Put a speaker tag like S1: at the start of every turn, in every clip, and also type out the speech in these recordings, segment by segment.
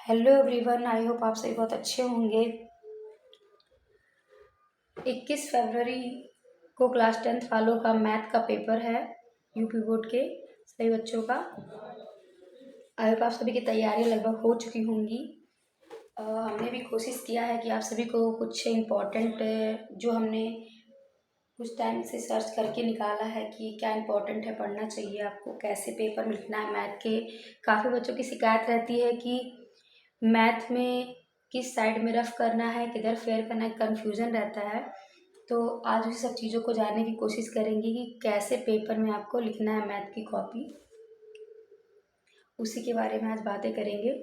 S1: Hello everyone, I hope आप सभी बहुत अच्छे होंगे। 21 फरवरी को क्लास 10th वालों का मैथ का पेपर है यूपी बोर्ड के सभी बच्चों का। आई होप आप सभी की तैयारियां लगभग हो चुकी होंगी। हमने भी कोशिश किया है कि आप सभी को कुछ इम्पोर्टेंट जो हमने कुछ टाइम से सर्च करके निकाला है कि क्या इम्पोर्टेंट है, पढ़ना चाहिए आपको, कैसे पेपर में लिखना है मैथ के। काफ़ी बच्चों की शिकायत रहती है कि मैथ में किस साइड में रफ करना है, किधर फेयर करना है, कन्फ्यूज़न रहता है। तो आज उसी सब चीज़ों को जानने की कोशिश करेंगे कि कैसे पेपर में आपको लिखना है मैथ की कॉपी, उसी के बारे में आज बातें करेंगे।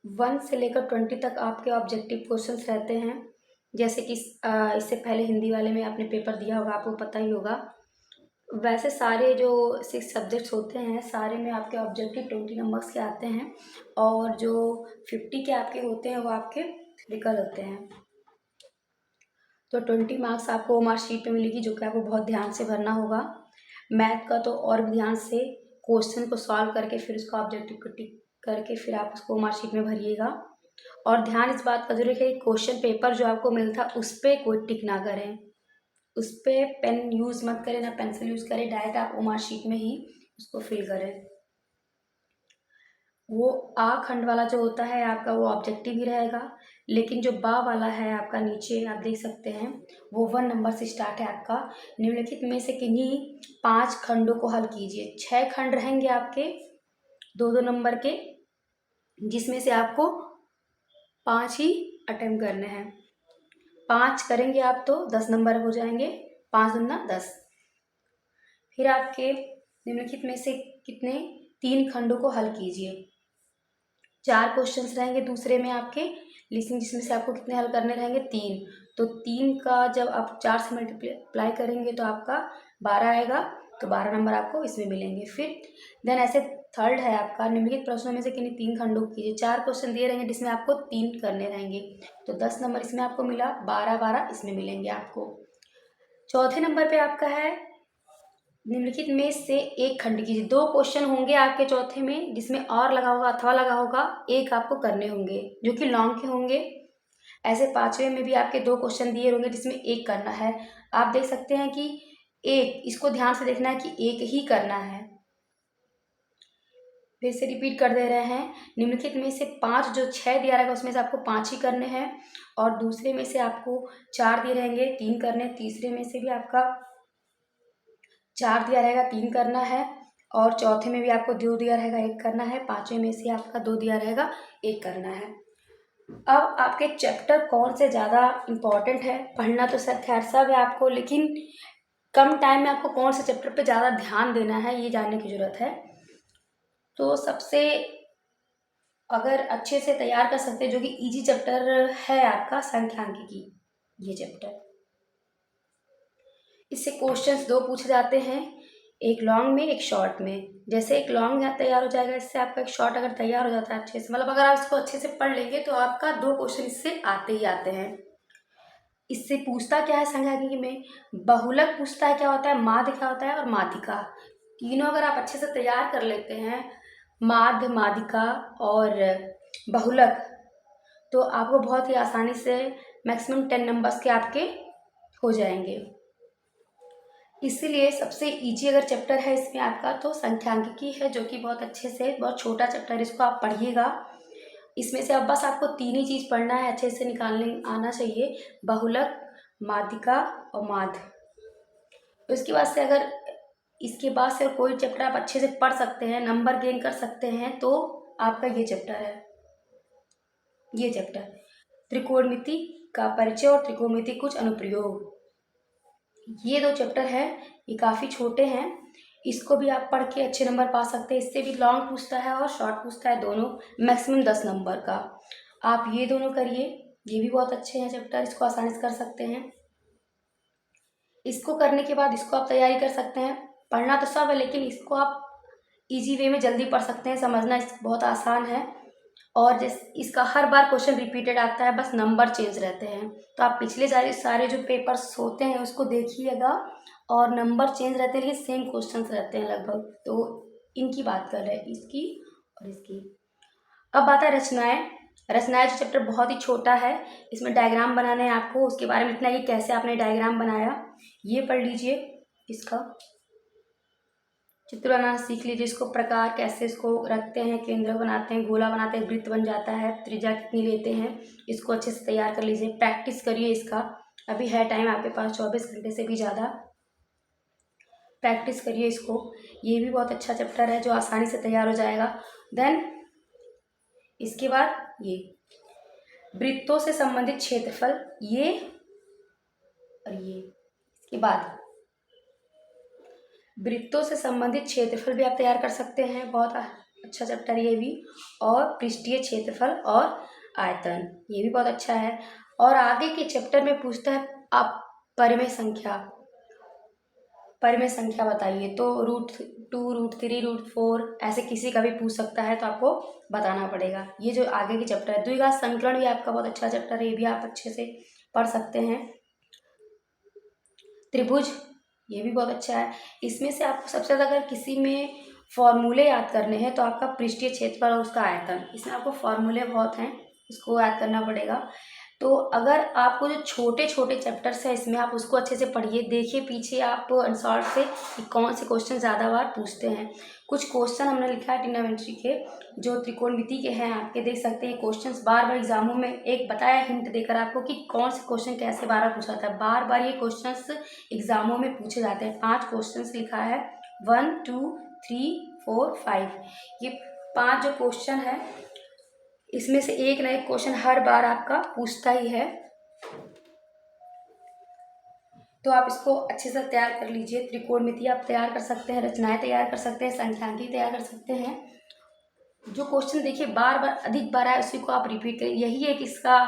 S1: वन से लेकर 20 तक आपके ऑब्जेक्टिव क्वेश्चंस रहते हैं। जैसे कि इससे पहले हिंदी वाले में आपने पेपर दिया होगा, आपको पता ही होगा। वैसे सारे जो 6 सब्जेक्ट्स होते हैं सारे में आपके ऑब्जेक्टिव 20 नंबर्स के आते हैं, और जो 50 के आपके होते हैं वो आपके थ्योरिकल होते हैं। तो 20 मार्क्स आपको मार्कशीट पे मिलेगी, जो कि आपको बहुत ध्यान से भरना होगा। मैथ का तो और भी ध्यान से क्वेश्चन को सॉल्व करके फिर उसका ऑब्जेक्टिव को टिक करके फिर आप उसको मार्कशीट में भरिएगा। और ध्यान इस बात का जरूर है कि क्वेश्चन पेपर जो आपको मिलता है उस पर कोई टिक ना करें, उस पर पेन यूज़ मत करें, ना पेंसिल यूज़ करें, डायरेक्ट आप ओ मार्कशीट में ही उसको फिल करें। वो आ खंड वाला जो होता है आपका वो ऑब्जेक्टिव ही रहेगा, लेकिन जो बा वाला है आपका नीचे आप देख सकते हैं वो 1 नंबर से स्टार्ट है आपका। निम्नलिखित में से किन्हीं 5 खंडों को हल कीजिए। 6 खंड रहेंगे आपके 2-2 नंबर के, जिसमें से आपको 5 ही अटेम्प्ट करने हैं। 5 करेंगे आप तो 10 नंबर हो जाएंगे, 5 दूना 10। फिर आपके निम्नलिखित में से कितने 3 खंडों को हल कीजिए। 4 क्वेश्चंस रहेंगे दूसरे में आपके लिसनिंग, जिसमें से आपको कितने हल करने रहेंगे 3। तो 3 का जब आप 4 से मल्टीप्लाई करेंगे तो आपका 12 आएगा, तो 12 नंबर आपको इसमें मिलेंगे। फिर देन ऐसे थर्ड है आपका निम्नलिखित प्रश्नों में से किन्हीं 3 खंडों को कीजिए। 4 क्वेश्चन दिए रहेंगे जिसमें आपको 3 करने रहेंगे, तो 10 नंबर इसमें आपको मिला, 12-12 इसमें मिलेंगे आपको। चौथे नंबर पे आपका है निम्नलिखित में से एक खंड कीजिए। 2 क्वेश्चन होंगे आपके चौथे में जिसमें और लगा होगा, अथवा लगा होगा, एक आपको करने होंगे जो कि लॉन्ग के होंगे। ऐसे 5वें में भी आपके 2 क्वेश्चन दिए होंगे जिसमें एक करना है। आप देख सकते हैं कि एक, इसको ध्यान से देखना है कि एक ही करना है। फिर से रिपीट कर दे रहे हैं, निम्नलिखित में से 5 जो 6 दिया रहेगा उसमें से आपको 5 ही करने हैं, और दूसरे में से आपको 4 दिए रहेंगे, 3 करने। तीसरे में से भी आपका 4 दिया रहेगा, 3 करना है, और चौथे में भी आपको 2 दिया रहेगा, 1 करना है। 5वें में से आपका 2 दिया रहेगा, 1 करना है। अब आपके चैप्टर कौन से ज़्यादा इम्पोर्टेंट है, पढ़ना तो सर खैर सब है आपको, लेकिन कम टाइम में आपको कौन से चैप्टर पे ज़्यादा ध्यान देना है ये जानने की ज़रूरत है। तो सबसे अगर अच्छे से तैयार कर सकते हैं जो कि इजी चैप्टर है आपका सांख्यिकी, ये चैप्टर, इससे क्वेश्चंस 2 पूछे जाते हैं, एक लॉन्ग में एक शॉर्ट में। जैसे एक लॉन्ग तैयार हो जाएगा इससे, आपका एक शॉर्ट अगर तैयार हो जाता है अच्छे से, मतलब अगर आप इसको अच्छे से पढ़ लेंगे तो आपका 2 क्वेश्चन इससे आते ही आते हैं। इससे पूछता क्या है सांख्यिकी में, बहुलक पूछता है क्या होता है, माध्य क्या होता है, और माध्यिका। तीनों अगर आप अच्छे से तैयार कर लेते हैं, माध्य, माध्यिका और बहुलक, तो आपको बहुत ही आसानी से मैक्सिमम 10 नंबर्स के आपके हो जाएंगे। इसीलिए सबसे इजी अगर चैप्टर है इसमें आपका तो सांख्यिकी है, जो कि बहुत अच्छे से, बहुत छोटा चैप्टर है, इसको आप पढ़िएगा। इसमें से अब बस आपको 3 ही चीज़ पढ़ना है, अच्छे से निकालने आना चाहिए, बहुलक, माध्यिका और माध्य। तो इसके बाद से अगर इसके बाद से कोई चैप्टर आप अच्छे से पढ़ सकते हैं, नंबर गेन कर सकते हैं, तो आपका ये चैप्टर है। ये चैप्टर त्रिकोणमिति का परिचय और त्रिकोणमिति कुछ अनुप्रयोग, ये 2 चैप्टर है, ये काफ़ी छोटे हैं, इसको भी आप पढ़ के अच्छे नंबर पा सकते हैं। इससे भी लॉन्ग पूछता है और शॉर्ट पूछता है, दोनों मैक्सिमम 10 नंबर का। आप ये दोनों करिए, ये भी बहुत अच्छे हैं चैप्टर, इसको आसानी से कर सकते हैं। इसको करने के बाद इसको आप तैयारी कर सकते हैं। पढ़ना तो सब है, लेकिन इसको आप इजी वे में जल्दी पढ़ सकते हैं, समझना बहुत आसान है। और जैसे इसका हर बार क्वेश्चन रिपीटेड आता है, बस नंबर चेंज रहते हैं। तो आप पिछले सारे जो पेपर्स होते हैं उसको देखिएगा और नंबर चेंज रहते हैं लेकिन सेम क्वेश्चंस रहते हैं लगभग। तो इनकी बात कर रहे हैं, इसकी और इसकी। अब बात है रचनाएं। रचनाएं जो चैप्टर बहुत ही छोटा है, इसमें डायग्राम बनाने हैं आपको, उसके बारे में लिखना है कि कैसे आपने डायग्राम बनाया, ये पढ़ लीजिए। इसका चित्र बनाना सीख लीजिए, इसको प्रकार कैसे इसको रखते हैं, केंद्र बनाते हैं, गोला बनाते हैं, वृत्त बन जाता है, त्रिज्या कितनी लेते हैं, इसको अच्छे से तैयार कर लीजिए। प्रैक्टिस करिए इसका, अभी है टाइम आपके पास 24 घंटे से भी ज़्यादा। प्रैक्टिस करिए इसको, ये भी बहुत अच्छा चैप्टर है जो आसानी से तैयार हो जाएगा। देन इसके बाद ये वृत्तों से संबंधित क्षेत्रफल, ये और ये। इसके बाद वृत्तों से संबंधित क्षेत्रफल भी आप तैयार कर सकते हैं, बहुत अच्छा चैप्टर ये भी। और पृष्ठीय क्षेत्रफल और आयतन, ये भी बहुत अच्छा है। और आगे के चैप्टर में पूछता है आप परिमेय संख्या, परिमेय संख्या बताइए, तो √2, √3, √4 ऐसे किसी का भी पूछ सकता है, तो आपको बताना पड़ेगा। ये जो आगे के चैप्टर है। द्विघात संकलन भी आपका बहुत अच्छा चैप्टर है, ये भी आप अच्छे से पढ़ सकते हैं। त्रिभुज, ये भी बहुत अच्छा है। इसमें से आपको सबसे ज़्यादा अगर किसी में फॉर्मूले याद करने हैं तो आपका पृष्ठीय क्षेत्रफल और उसका आयतन, इसमें आपको फॉर्मूले बहुत हैं, इसको याद करना पड़ेगा। तो अगर आपको जो छोटे छोटे चैप्टर्स हैं इसमें आप उसको अच्छे से पढ़िए, देखिए पीछे आप आंसर से कि कौन से क्वेश्चन ज़्यादा बार पूछते हैं। कुछ क्वेश्चन हमने लिखा है ट्रिग्नोमेट्री के, जो त्रिकोणमिति के हैं, आपके देख सकते हैं क्वेश्चंस बार बार एग्जामों में एक बताया हिंट देकर आपको कि कौन से क्वेश्चन कैसे बार पूछा था। बार बार ये क्वेश्चंस एग्जामों में पूछे जाते हैं। 5 क्वेश्चंस लिखा है, 1 2 3 4 5, ये 5 जो क्वेश्चन है इसमें से एक ना एक क्वेश्चन हर बार आपका पूछता ही है। तो आप इसको अच्छे से तैयार कर लीजिए। त्रिकोणमिति आप तैयार कर सकते हैं, रचनाएं तैयार कर सकते हैं, संख्यांकी तैयार कर सकते हैं। जो क्वेश्चन देखिए बार बार अधिक बार आए उसी को आप रिपीट करें, यही एक इसका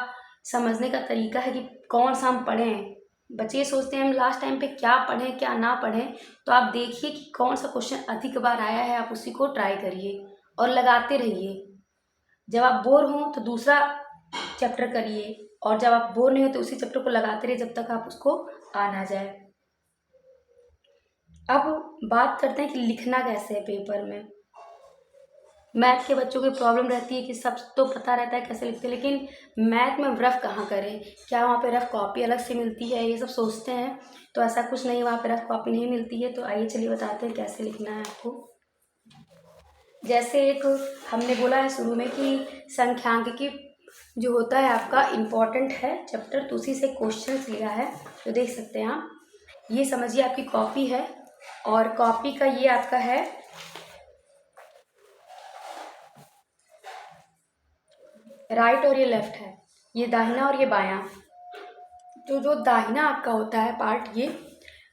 S1: समझने का तरीका है कि कौन सा हम पढ़ें। बच्चे ये सोचते हैं हम लास्ट टाइम पे क्या पढ़ें क्या ना पढ़ें, तो आप देखिए कि कौन सा क्वेश्चन अधिक बार आया है, आप उसी को ट्राई करिए और लगाते रहिए। जब आप बोर हों तो दूसरा चैप्टर करिए, और जब आप बोर नहीं हो तो उसी चैप्टर को लगाते रहिए जब तक आप उसको आ ना जाए। अब बात करते हैं कि लिखना कैसे है पेपर में। मैथ के बच्चों की प्रॉब्लम रहती है कि सब तो पता रहता है कैसे लिखते हैं, लेकिन मैथ में रफ कहाँ करें, क्या वहाँ पे रफ कॉपी अलग से मिलती है, ये सब सोचते हैं। तो ऐसा कुछ नहीं, वहाँ पे रफ कॉपी नहीं मिलती है। तो आइए चलिए बताते हैं कैसे लिखना है आपको। जैसे एक हमने बोला है शुरू में कि संख्यांकिकी जो होता है आपका इम्पॉर्टेंट है चैप्टर, तो उसी से क्वेश्चंस लिया है। तो देख सकते हैं आप, ये समझिए आपकी कॉपी है और कॉपी का ये आपका है राइट और ये लेफ्ट है, ये दाहिना और ये बायां। तो जो दाहिना आपका होता है पार्ट, ये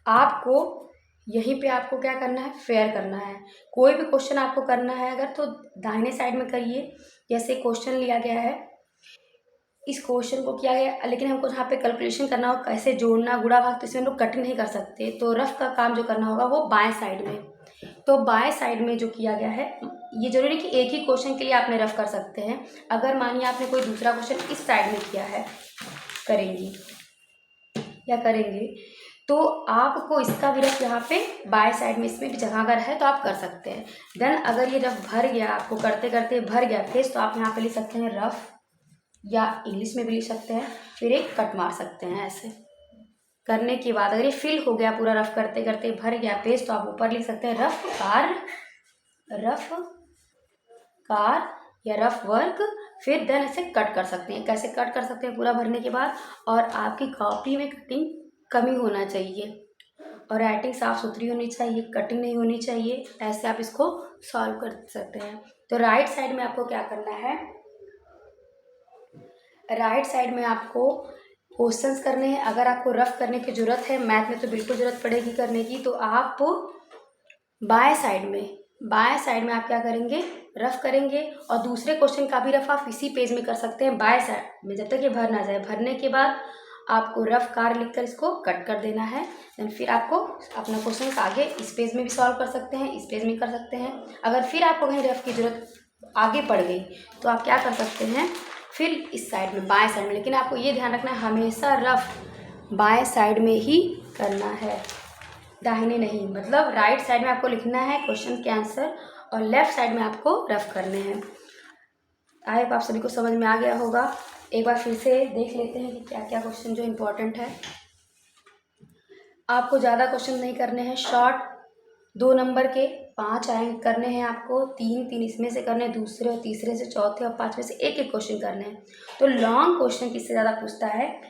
S1: आपको यहीं पे आपको क्या करना है, फेयर करना है। कोई भी क्वेश्चन आपको करना है अगर, तो दाहिने साइड में करिए। जैसे क्वेश्चन लिया गया है, इस क्वेश्चन को किया गया, लेकिन हमको जहाँ पे कैलकुलेशन करना हो कैसे जोड़ना गुणा भाग, तो इसमें हम लोग कटिंग नहीं कर सकते, तो रफ का काम जो करना होगा वो बाएं साइड में। तो बाएं साइड में जो किया गया है, ये जरूरी कि एक ही क्वेश्चन के लिए आपने रफ कर सकते हैं। अगर मानिए आपने कोई दूसरा क्वेश्चन इस साइड में किया है, करेंगी या करेंगे, तो आपको इसका भी रफ यहाँ पे बाएं साइड में, इसमें भी जगह अगर है तो आप कर सकते हैं। देन अगर ये रफ भर गया, आपको करते करते भर गया पेज, तो आप यहाँ पे लिख सकते हैं रफ, या इंग्लिश में भी लिख सकते हैं, फिर एक कट मार सकते हैं। ऐसे करने के बाद अगर ये फिल हो गया पूरा, रफ करते करते भर गया पेज, तो आप ऊपर लिख सकते हैं रफ कार या रफ वर्क। फिर देन इसे कट कर सकते हैं। कैसे कट कर सकते हैं पूरा भरने के बाद, और आपकी कॉपी में कटिंग कमी होना चाहिए और राइटिंग साफ सुथरी होनी चाहिए, कटिंग नहीं होनी चाहिए। ऐसे आप इसको सॉल्व कर सकते हैं। तो राइट साइड में आपको क्या करना है, राइट साइड में आपको क्वेश्चंस करने हैं। अगर आपको रफ करने की ज़रूरत है, मैथ में तो बिल्कुल ज़रूरत पड़ेगी करने की, तो आप बाएं साइड में आप क्या करेंगे, रफ करेंगे। और दूसरे क्वेश्चन का भी रफ आप इसी पेज में कर सकते हैं बाएं साइड में, जब तक ये भर ना जाए। भरने के बाद आपको रफ कार लिखकर इसको कट कर देना है। देन फिर आपको अपना क्वेश्चन आगे इस पेज में भी सॉल्व कर सकते हैं, इस पेज में कर सकते हैं। अगर फिर आपको कहीं रफ की ज़रूरत आगे पड़ गई तो आप क्या कर सकते हैं, फिर इस साइड में बाएं साइड में। लेकिन आपको ये ध्यान रखना है हमेशा रफ बाएं साइड में ही करना है। दाहिने नहीं, मतलब राइट साइड में आपको लिखना है क्वेश्चन के आंसर और लेफ्ट साइड में आपको रफ करने हैं। आई होप आप सभी को समझ में आ गया होगा। एक बार फिर से देख लेते हैं कि क्या क्या क्वेश्चन जो इम्पोर्टेंट है। आपको ज़्यादा क्वेश्चन नहीं करने हैं, शॉर्ट 2 नंबर के 5 आएंगे करने हैं आपको, 3 इसमें से करने हैं, दूसरे और तीसरे से, चौथे और पाँचवें से एक एक क्वेश्चन करने हैं। तो लॉन्ग क्वेश्चन किससे ज़्यादा पूछता है?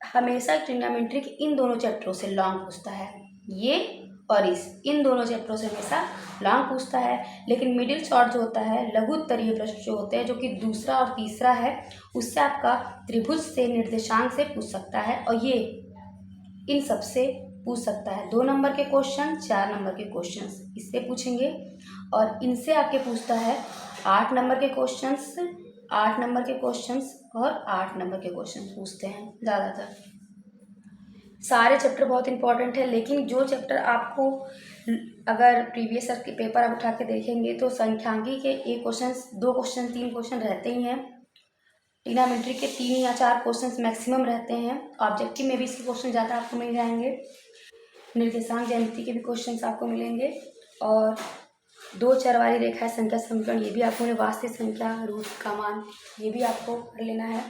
S1: हमेशा ट्रिग्नोमेट्री के इन दोनों चैप्टरों से लॉन्ग पूछता है, ये और इन दोनों चैप्टरों से हमेशा लॉन्ग पूछता है। लेकिन मिडिल शॉर्ट जो होता है, लघु उत्तरीय प्रश्न जो होते हैं, जो कि दूसरा और तीसरा है, उससे आपका त्रिभुज से, निर्देशांक से पूछ सकता है, और ये इन सब से पूछ सकता है। 2 नंबर के क्वेश्चन, 4 नंबर के क्वेश्चन इससे पूछेंगे, और इनसे आपके पूछता है 8 नंबर के क्वेश्चंस, 8 नंबर के क्वेश्चंस और 8 नंबर के क्वेश्चन पूछते हैं ज़्यादातर। सारे चैप्टर बहुत इंपॉर्टेंट है, लेकिन जो चैप्टर आपको अगर प्रीवियस ईयर के पेपर आप उठा के देखेंगे तो संख्यांकी के एक क्वेश्चन, 2 क्वेश्चन, 3 क्वेश्चन रहते ही हैं। ट्रिग्नोमेट्री के 3 या 4 क्वेश्चन मैक्सिमम रहते हैं। ऑब्जेक्टिव में भी इसके क्वेश्चन ज़्यादा आपको मिल जाएंगे। निर्देशांक ज्यामिति के भी क्वेश्चंस आपको मिलेंगे, और 2 चर वाली रेखा संख्या समीकरण, ये भी आपको, वास्तविक संख्या, रूट का मान, ये भी आपको कर लेना है।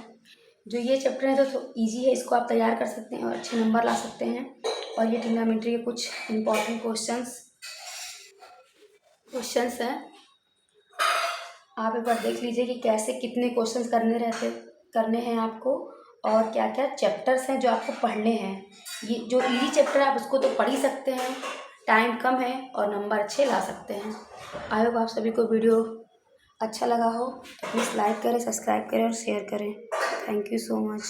S1: जो ये चैप्टर है तो इजी है, इसको आप तैयार कर सकते हैं और अच्छे नंबर ला सकते हैं। और ये ट्रिग्नोमेट्री के कुछ इम्पोर्टेंट क्वेश्चंस हैं, आप एक बार देख लीजिए कि कैसे कितने क्वेश्चंस करने हैं आपको, और क्या क्या चैप्टर्स हैं जो आपको पढ़ने हैं। ये जो इजी चैप्टर है आप उसको तो पढ़ ही सकते हैं, टाइम कम है और नंबर अच्छे ला सकते हैं। आई होप आप सभी को वीडियो अच्छा लगा हो, तो प्लीज़ लाइक करें, सब्सक्राइब करें और शेयर करें। Thank you so much.